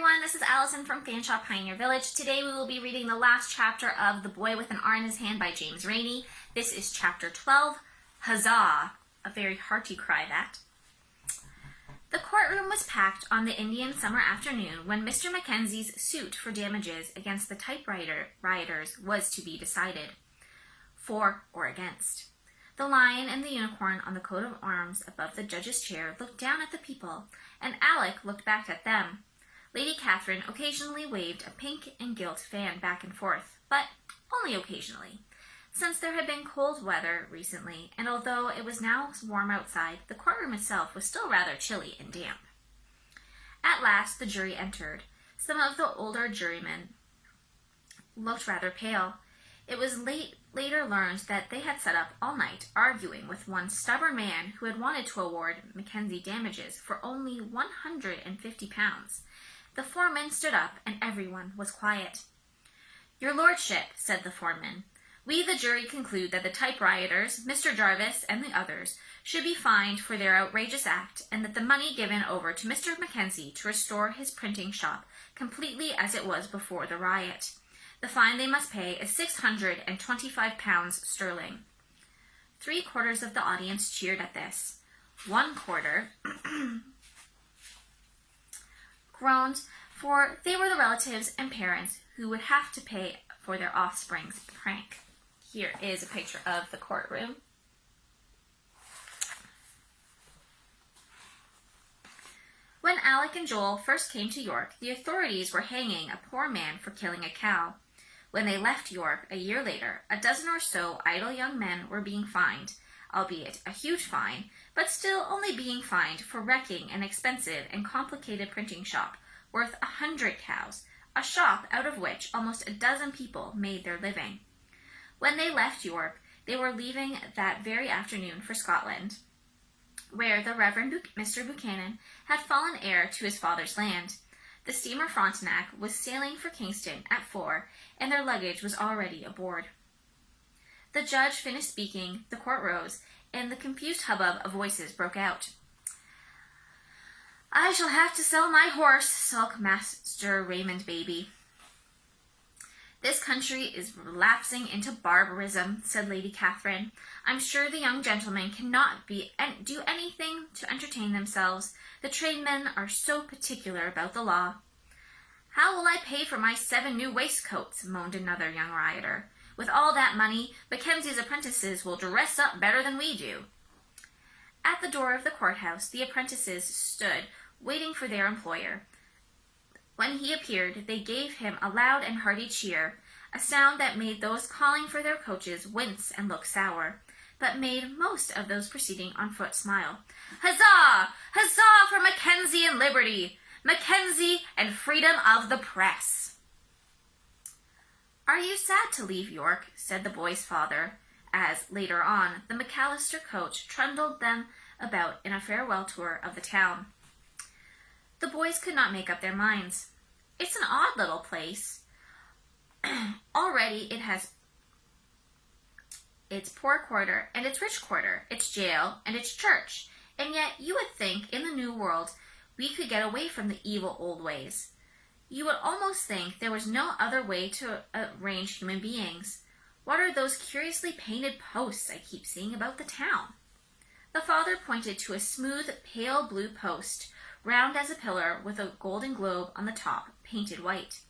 everyone, this is Allison from Fanshawe Pioneer Village. Today we will be reading the last chapter of The Boy with an R in His Hand by James Reaney. This is chapter 12, Huzzah, a very hearty cry that. The courtroom was packed on the Indian summer afternoon when Mr. Mackenzie's suit for damages against the typewriter rioters was to be decided, for or against. The lion and the unicorn on the coat of arms above the judge's chair looked down at the people, and Alec looked back at them. Lady Catherine occasionally waved a pink and gilt fan back and forth, but only occasionally, since there had been cold weather recently, and although it was now warm outside, the courtroom itself was still rather chilly and damp. At last the jury entered. Some of the older jurymen looked rather pale. It was later learned that they had sat up all night arguing with one stubborn man who had wanted to award Mackenzie damages for only £150. The foreman stood up, and everyone was quiet. "Your lordship," said the foreman, "we the jury conclude that the type rioters, Mr. Jarvis and the others, should be fined for their outrageous act, and that the money given over to Mr. Mackenzie to restore his printing shop completely as it was before the riot. The fine they must pay is £625 sterling. 3/4 of the audience cheered at this. 1/4 groaned, for they were the relatives and parents who would have to pay for their offspring's prank. Here is a picture of the courtroom. When Alec and Joel first came to York, the authorities were hanging a poor man for killing a cow. When they left York a year later, a dozen or so idle young men were being fined, albeit a huge fine, but still only being fined for wrecking an expensive and complicated printing shop worth 100 cows, a shop out of which almost a dozen people made their living. When they left York, they were leaving that very afternoon for Scotland, where the Reverend Mr. Buchanan had fallen heir to his father's land. The steamer Frontenac was sailing for Kingston at 4, and their luggage was already aboard. The judge finished speaking, the court rose, and the confused hubbub of voices broke out. "I shall have to sell my horse, sulked Master Raymond Baby." "This country is relapsing into barbarism," said Lady Catherine. "I'm sure the young gentlemen cannot do anything to entertain themselves. The tradesmen are so particular about the law." "How will I pay for my 7 new waistcoats?" moaned another young rioter. "With all that money, Mackenzie's apprentices will dress up better than we do." At the door of the courthouse, the apprentices stood, waiting for their employer. When he appeared, they gave him a loud and hearty cheer, a sound that made those calling for their coaches wince and look sour, but made most of those proceeding on foot smile. "Huzzah! Huzzah for Mackenzie and liberty! Mackenzie and freedom of the press!" "Are you sad to leave York?" said the boy's father, as, later on, the McAllister coach trundled them about in a farewell tour of the town. The boys could not make up their minds. "It's an odd little place. Already it has its poor quarter and its rich quarter, its jail and its church, and yet you would think in the New World we could get away from the evil old ways. You would almost think there was no other way to arrange human beings. What are those curiously painted posts I keep seeing about the town?" The father pointed to a smooth, pale blue post, round as a pillar with a golden globe on the top, painted white.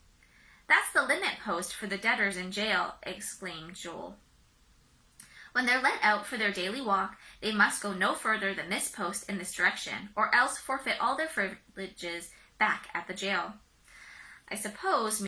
"That's the limit post for the debtors in jail," exclaimed Joel. "When they're let out for their daily walk, they must go no further than this post in this direction, or else forfeit all their privileges back at the jail. I suppose